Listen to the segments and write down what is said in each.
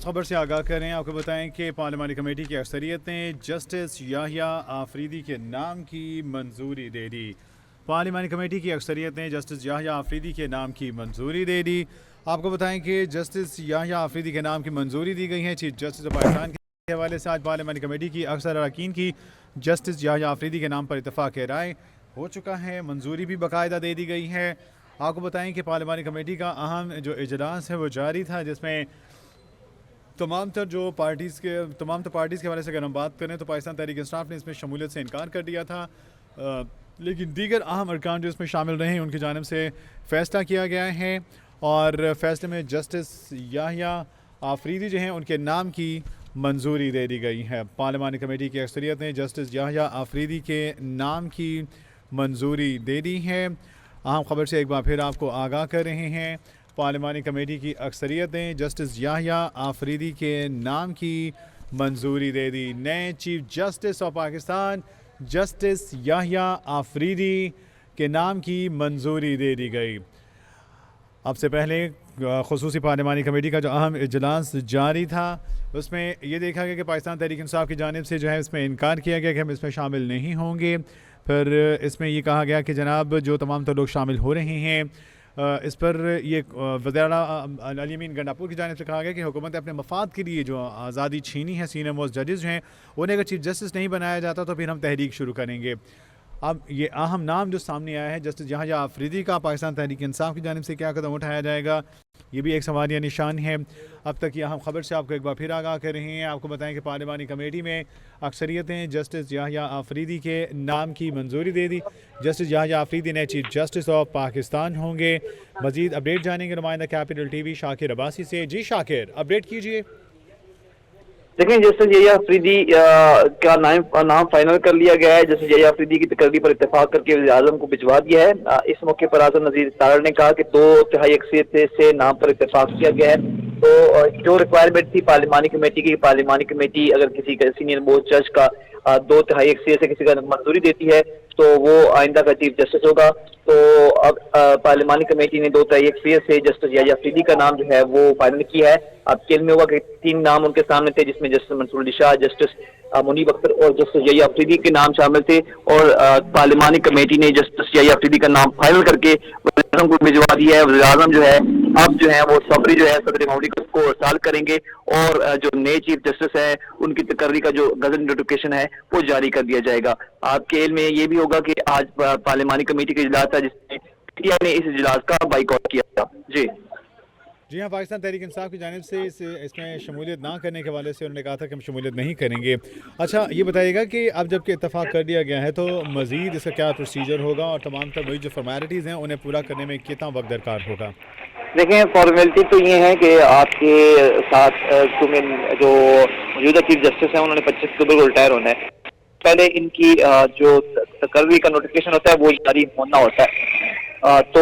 खबर से आगाह करें। आपको बताएं कि पार्लिमानी कमेटी की अक्सरियत ने जस्टिस याहिया आफरीदी के नाम की मंजूरी दे दी। पार्लिमानी कमेटी की अक्सरियत ने जस्टिस याहिया आफरीदी के नाम की मंजूरी दे दी। आपको बताएं कि जस्टिस याहिया आफरीदी के नाम की मंजूरी दी गई है। चीफ जस्टिस ऑफ पाकिस्तान के हवाले से आज पार्लिमानी कमेटी की अक्सर अरकान की जस्टिस याहिया आफरीदी के नाम पर इत्तफाक राय हो चुका है। मंजूरी भी बाकायदा दे दी गई है। आपको बताएं कि पार्लिमानी कमेटी का अहम जो इजलास है वो जारी था, जिसमें तमाम तर पार्टीज़ के हवाले से अगर हम बात करें तो पाकिस्तान तहरीक इंसाफ ने इसमें शमूलियत से इनकार कर दिया था, लेकिन दीगर अहम अरकान जो इसमें शामिल रहे हैं उनकी जानिब से फ़ैसला किया गया है और फ़ैसले में जस्टिस याहिया आफरीदी जो हैं उनके नाम की मंजूरी दे दी गई है। पार्लिमानी कमेटी की अक्सरियत ने जस्टिस याहिया आफरीदी के नाम की मंजूरी दे दी है। अहम खबर से एक बार फिर आपको आगाह कर रहे हैं। पार्लिमानी कमेटी की अक्सरियत ने जस्टिस याहिया आफरीदी के नाम की मंजूरी दे दी। नए chief justice of Pakistan justice Yahya Afridi के नाम की मंजूरी दे दी गई। अब से पहले खुसूसी पार्लिमानी कमेटी का जो अहम इजलास जारी था उसमें ये देखा गया कि पाकिस्तान तहरीक इंसाफ की जानिब से जो है इसमें इनकार किया गया कि हम इसमें शामिल नहीं होंगे। फिर इसमें ये कहा गया कि जनाब जो तमाम तो लोग शामिल हो रहे हैं इस पर ये वज़ीर अली अमीन गंडापुर की जानिब से कहा गया कि हुकूमत ने अपने मफाद के लिए जो आज़ादी छीनी है, सीनियर मोस्ट जजेस जो हैं उन्हें अगर चीफ जस्टिस नहीं बनाया जाता तो फिर हम तहरीक शुरू करेंगे। अब ये अहम नाम जो सामने आया है जस्टिस याहिया आफरीदी का, पाकिस्तान तहरीक इंसाफ की जानिब से क्या कदम उठाया जाएगा, ये भी एक सवालिया निशान है। अब तक ये अहम खबर से आपको एक बार फिर आगाह कर रहे हैं। आपको बताएं कि पार्लिमानी कमेटी में अक्सरियत ने जस्टिस याहिया आफरीदी के नाम की मंजूरी दे दी। जस्टिस याहिया आफरीदी ने चीफ जस्टिस ऑफ पाकिस्तान होंगे। मजीद अपडेट जानेंगे नुमाइंदा कैपिटल टीवी शाकिर अब्बासी से। जी शाकिर, अपडेट कीजिए। देखें, जस्टिस याहिया आफरीदी का नाम फाइनल कर लिया गया है। जस्टिस याहिया आफरीदी की तकरीर पर इत्तेफाक करके वज़ीर आज़म को भिजवा दिया है। इस मौके पर आज़म नज़ीर तारड़ ने कहा कि 2/3 अक्सरियत से नाम पर इत्तेफाक किया गया है। तो जो रिक्वायरमेंट थी पार्लिमानी कमेटी की, पार्लिमानी कमेटी अगर किसी सीनियर मोस्ट जज का 2/3 अक्सरियत से किसी का मंजूरी देती है तो वो आइंदा का चीफ जस्टिस होगा। तो अब पार्लिमानी कमेटी ने 2/3 अक्सरियत से जस्टिस याहिया आफरीदी का नाम जो है वो फाइनल किया है। अब खेल में हुआ कि 3 नाम उनके सामने थे, जिसमें जस्टिस मंसूर अली शाह, जस्टिस मुनीब अख्तर और जस्टिस याहिया आफरीदी के नाम शामिल थे और पार्लिमानी कमेटी ने जस्टिस याहिया आफरीदी का नाम फाइनल करके वज़ीर आज़म को भिजवा दिया है। वज़ीर आज़म जो है अब जो है वो समरी जो है सदर ममलिकत को इरसाल करेंगे और जो नए चीफ जस्टिस है उनकी तकर्री का जो गज़ट नोटिफिकेशन है वो जारी कर दिया जाएगा। आपके इल्म में ये भी होगा कि आज पार्लिमानी कमेटी का इजलास था जिसमें पीटीआई ने इस इजलास का बाइकआउट किया था। जी हाँ, पाकिस्तान तहरीक इंसाफ की जानिब से इसमें शमूलियत ना करने के हवाले से उन्होंने कहा था कि हम शमूलियत नहीं करेंगे। अच्छा, ये बताइएगा कि अब जबकि इत्तफाक कर दिया गया है तो मज़ीद इसका क्या प्रोसीजर होगा और तमाम तर जो फॉर्मेलिटीज़ हैं उन्हें पूरा करने में कितना वक्त दरकार होगा? देखें, फॉर्मेलिटी तो ये है कि आपके साथ जो मौजूदा चीफ जस्टिस हैं उन्होंने 25 अक्टूबर को रिटायर होना है। पहले इनकी जो तकर्री का नोटिफिकेशन होता है वो जारी होना होता है। तो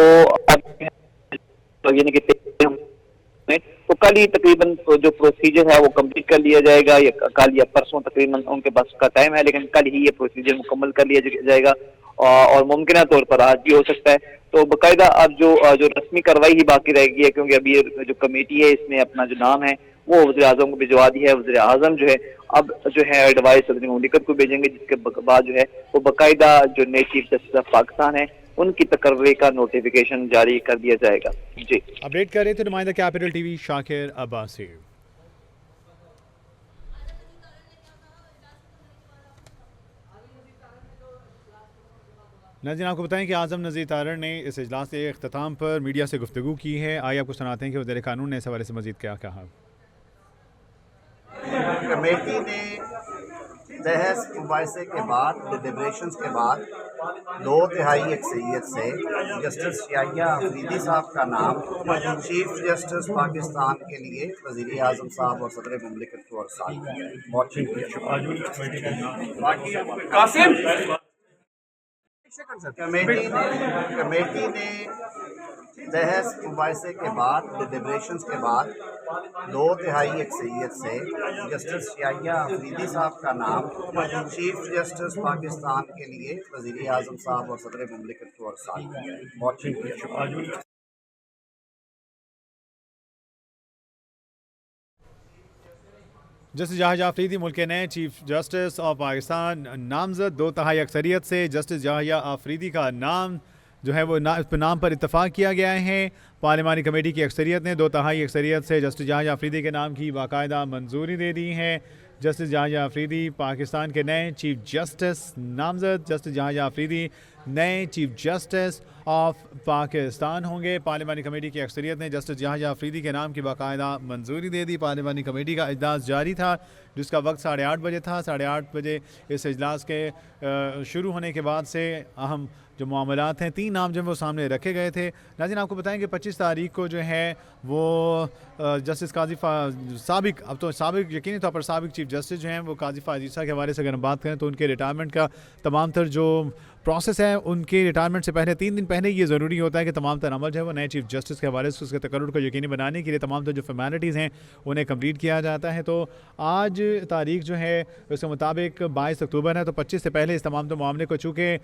कल ही तकरीबन जो प्रोसीजर है वो कंप्लीट कर लिया जाएगा, या कल या परसों तकरीबन उनके पास का टाइम है, लेकिन कल ही ये प्रोसीजर मुकम्मल कर लिया जाएगा और मुमकिन तौर पर आज भी हो सकता है। तो बाकायदा अब जो रस्मी कार्रवाई ही बाकी रहेगी है, क्योंकि अभी जो कमेटी है इसने अपना जो नाम है वो वज़ीर आज़म को भिजवा दी है। वज़ीर आज़म जो है अब जो है एडवाइस सदर ममलिकत को भेजेंगे, जिसके बाद जो है वो बाकायदा जो नए चीफ जस्टिस ऑफ पाकिस्तान है उनकी तकर्री का नोटिफिकेशन जारी कर दिया जाएगा। जी, अपडेट कर रहे थे नुमाइंदा कैपिटल टीवी शाकिर अब्बासी। नाज़रीन, आपको बताएं कि आज़म नज़ीर तारड़ ने इस इजलास के अख्ताम पर मीडिया से गुफ्तगू की है। आइए आपको सुनाते हैं कि वज़ीर कानून ने इस हवाले से मज़ीद क्या कहा। कमेटी ने बहस मुबाहिसे के बाद, डिलिब्रेशंस के बाद 2/3 अक्सरियत से जस्टिस याहिया आफरीदी साहब का नाम चीफ जस्टिस पाकिस्तान के लिए वज़ीर आज़म साहब और सदर ममलिकत को इरसाल किया है। बहुत शुक्रिया। कमेटी ने बहस मुबाहिसे के बाद, डिलिब्रेशंस के बाद 2/3 अक्सरियत से जस्टिस याहिया आफरीदी साहब का नाम चीफ जस्टिस पाकिस्तान के लिए वज़ीर आज़म साहब और सदर ममलिकत को इरसाल किया है। बहुत शुक्रिया। जस्टिस याहिया अफरीदी मुल्क के नए चीफ जस्टिस ऑफ पाकिस्तान नामजद 2/3 अक्सरियत से जस्टिस याहिया अफरीदी का नाम जो है वो इस पर नाम पर इत्तफाक किया गया है। पार्लिमानी कमेटी की अक्सरियत ने 2/3 अक्सरियत से जस्टिस याहिया अफरीदी के नाम की बाकायदा मंजूरी दे दी है। जस्टिस याहिया अफरीदी पाकिस्तान के नए चीफ जस्टिस नामजद जस्टिस याहिया अफरीदी नए चीफ जस्टिस ऑफ पाकिस्तान होंगे। पार्लिमानी कमेटी की अक्सरियत ने जस्टिस याहिया अफरीदी के नाम की बाकायदा मंजूरी दे दी। पार्लिमानी कमेटी का इजलास जारी था जिसका वक्त 8:30 बजे था। 8:30 बजे इस इजलास के शुरू होने के बाद से अहम जो मामलात हैं 3 नाम जो वो सामने रखे गए थे। नाज़रीन आपको बताएं कि 25 तारीख को जो है वो जस्टिस काजी साबिक अब तो साबिक यकीनी तौर पर साबिक चीफ जस्टिस जो हैं वो काजी फ़ाज़ ईसा के हवाले से अगर हम बात करें तो उनके रिटायरमेंट का तमाम तर जो प्रोसेस है उनके रिटायरमेंट से पहले 3 दिन पहले ये ज़रूरी होता है कि तमाम तर अमल जो है वो नए चीफ जस्टिस के हवाले से उसके तकर्रुर को यकीनी बनाने के लिए तमाम तर जो फॉर्मेलिटीज़ हैं उन्हें कंप्लीट किया जाता है। तो आज तारीख जो है उसके मुताबिक 22 अक्टूबर है, तो 25 से पहले इस तमाम तो मामले को चूँकि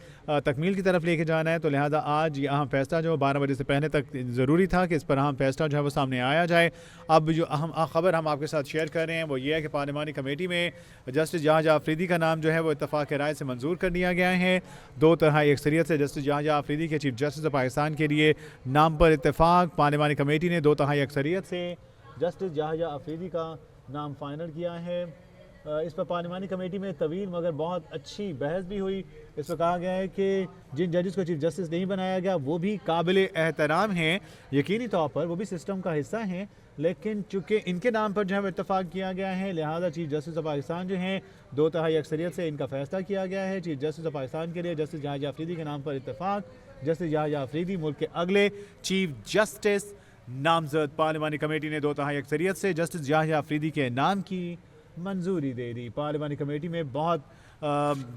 तकमील की तरफ लेके जाना है तो लिहाजा आज ये अहम फैसला जो 12 बजे से पहले तक ज़रूरी था कि इस पर अहम फैसला जो है वो सामने आया जाए। अब जो अहम खबर हम आपके साथ शेयर कर रहे हैं वो ये है कि पार्लिमानी कमेटी में जस्टिस याहिया अफरीदी का नाम जो है वो इत्तफाक राय से मंजूर कर लिया गया है। 2/3 अक्सरियत से जस्टिस याहिया अफरीदी के चीफ जस्टिस ऑफ पाकिस्तान के लिए नाम पर इत्तफाक। पार्लिमानी कमेटी ने 2/3 अक्सरियत से जस्टिस याहिया अफरीदी का नाम फाइनल किया है। इस पर पार्लिमानी कमेटी में तवील मगर बहुत अच्छी बहस भी हुई। इस पर कहा गया है कि जिन जजेस को चीफ जस्टिस नहीं बनाया गया वो भी काबिल एहतराम हैं, यकीनी तौर पर वो भी सिस्टम का हिस्सा हैं, लेकिन चूँकि इनके नाम पर जो है इत्तफाक किया गया है लिहाजा चीफ जस्टिस ऑफ पाकिस्तान जो हैं 2/3 अक्सरियत से इनका फैसला किया गया है। चीफ जस्टिस ऑफ पाकिस्तान के लिए जस्टिस याहिया अफरीदी के नाम पर इत्तफाक। जस्टिस याहिया अफरीदी मुल्क के अगले चीफ जस्टिस नामजद। पार्लिमानी कमेटी ने 2/3 अक्सरियत से जस्टिस याहिया अफरीदी के नाम की मंजूरी दे दी। पार्लिमानी कमेटी में बहुत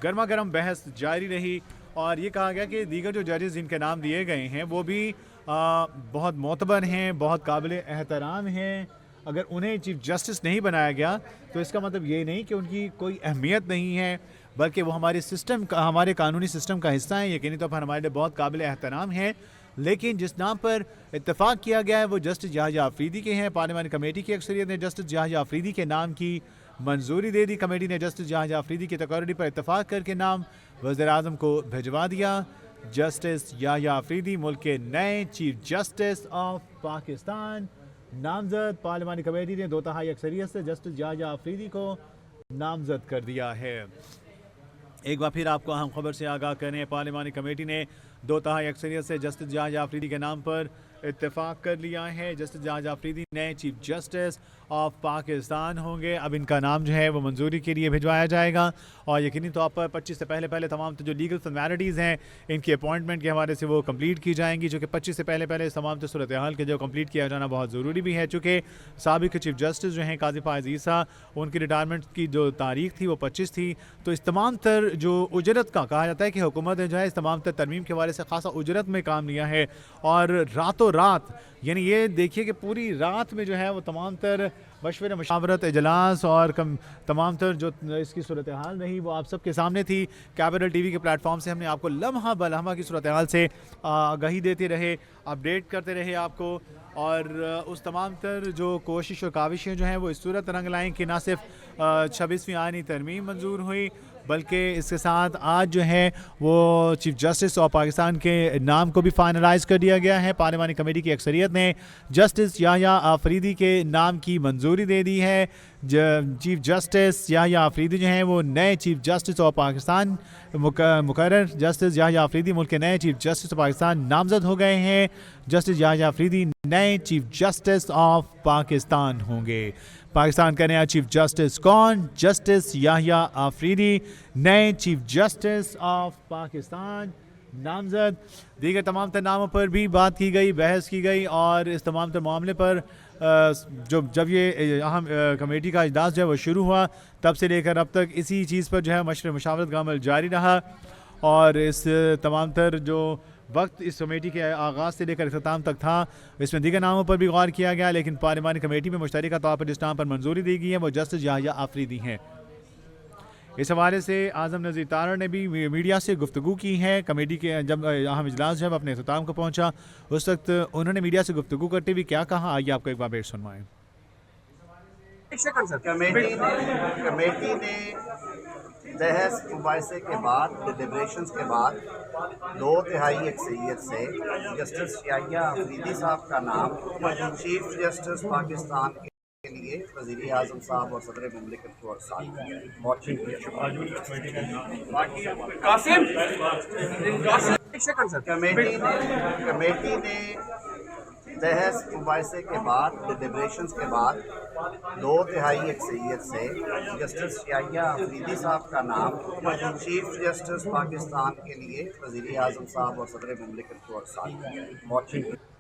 गर्मा गर्म बहस जारी रही और ये कहा गया कि दीगर जो जजेस जिनके नाम दिए गए हैं वो भी बहुत मोतबर हैं, बहुत काबिल एहतराम हैं। अगर उन्हें चीफ जस्टिस नहीं बनाया गया तो इसका मतलब ये नहीं कि उनकी कोई अहमियत नहीं है, बल्कि वो हमारे सिस्टम का हमारे कानूनी सिस्टम का हिस्सा है, यकीनी तौर पर हमारे लिए बहुत काबिल एहतराम है। लेकिन जिस नाम पर इत्तफाक किया गया है वो जस्टिस याहिया अफरीदी के हैं। पार्लिमानी कमेटी की अक्सरियत ने जस्टिस याहिया अफरीदी के नाम की मंजूरी दे दी। कमेटी ने जस्टिस याहिया अफरीदी की तकर्री पर इत्तफाक करके नाम वज़ीर-ए-आज़म को भिजवा दिया। जस्टिस याहिया अफरीदी मुल्क के नए चीफ जस्टिस ऑफ पाकिस्तान नामजद। पार्लिमानी कमेटी ने 2/3 अक्सरियत से जस्टिस याहिया अफरीदी को नामजद कर दिया है। एक बार फिर आपको अहम खबर से आगाह करें, पार्लिमानी कमेटी ने 2/3 अक्सरियत से जस्टिस याहिया अफरीदी के नाम पर इत्तेफाक कर लिया है। जस्टिस याहिया अफरीदी नए चीफ जस्टिस ऑफ पाकिस्तान होंगे। अब इनका नाम जो है वो मंजूरी के लिए भिजवाया जाएगा और यकीनी तौर पर 25 से पहले तमाम जो लीगल फॉर्मेलिटीज़ हैं इनकी अपॉइंटमेंट के हवाले से वो कंप्लीट की जाएंगी, जो कि 25 से पहले इस तमाम सूरत हाल के जो कंप्लीट किया जाना बहुत ज़रूरी भी है, चूँकि साबिक चीफ जस्टिस जो हैं काजी फ़ाज़ ईसा उनकी रिटायरमेंट की जो तारीख थी वो 25 थी। तो इस तमाम तर जो उजरत का कहा जाता है कि हुकूमत ने जो है इस तमाम तर तरमीम के हवाले से खासा उजरत में काम लिया है और रातों रात यानी ये देखिए कि पूरी रात में जो है वो तमाम तर मशवरे मशावरत इजलास और तमाम तर जो इसकी सूरत हाल रही वो आप सबके सामने थी। कैपिटल टीवी के प्लेटफॉर्म से हमने आपको लम्हा बलम्हा की सूरत हाल से आगाही देते रहे, अपडेट करते रहे आपको, और उस तमाम तर जो कोशिश और काविशें जो हैं वो इस सूरत रंग लाएँ कि ना सिर्फ 26वीं आईनी तरमीम मंजूर हुई बल्कि इसके साथ आज जो है वो चीफ जस्टिस ऑफ पाकिस्तान के नाम को भी फाइनलाइज कर दिया गया है। पार्लिमानी कमेटी की अक्सरियत ने जस्टिस याहिया अफरीदी के नाम की मंजूरी दे दी है। चीफ जस्टिस याहिया अफरीदी जो हैं वो नए चीफ जस्टिस ऑफ पाकिस्तान मुकर्रर जस्टिस याहिया अफरीदी मुल्क के नए चीफ जस्टिस ऑफ पाकिस्तान नामजद हो गए हैं। जस्टिस याहिया अफरीदी नए चीफ जस्टिस ऑफ पाकिस्तान होंगे। पाकिस्तान का नया चीफ जस्टिस कौन? जस्टिस याहिया अफरीदी नए चीफ जस्टिस ऑफ पाकिस्तान नामजद। दीगर तमाम तर नामों पर भी बात की गई, बहस की गई और इस तमाम तर मामले पर जब ये अहम कमेटी का इजलास जो है वो शुरू हुआ तब से लेकर अब तक इसी चीज़ पर जो है मशवरे मशावरत का अमल जारी रहा और इस तमाम तर जो वक्त इस कमेटी के आगाज़ से लेकर इख्तिताम तक था इसमें दीगर नामों पर भी गौर किया गया, लेकिन पार्लिमानी कमेटी में मुश्तरका तौर पर जिस नाम पर मंजूरी दी गई है वो जस्टिस याहिया अफरीदी हैं। इस हवाले से आज़म नज़ीर तारड़ ने भी मीडिया से गुफ्तगू की है। कमेटी के जब अहम इजलास जब अपने इख्तिताम को पहुँचा उस वक्त उन्होंने मीडिया से गुफ्तगू करते हुए क्या कहा, आइए आपको एक बार फिर सुनवाएं। کمیٹی نے بحث مباحثے کے بعد ڈیلیبریشنز کے بعد 2/3 اکثریت سے جسٹس یحییٰ آفریدی صاحب کا نام چیف جسٹس پاکستان کے لیے وزیر اعظم صاحب اور صدر مملکت کو ارسال کیا ہے. بہت شکریہ. کمیٹی نے بحث مباحثے کے بعد ڈیلیبریشنز کے بعد 2/3 اکثریت سے جسٹس یحییٰ آفریدی صاحب کا نام چیف جسٹس پاکستان کے لیے وزیر اعظم صاحب اور صدر مملکت کو ارسال کیا ہے. بہت شکریہ.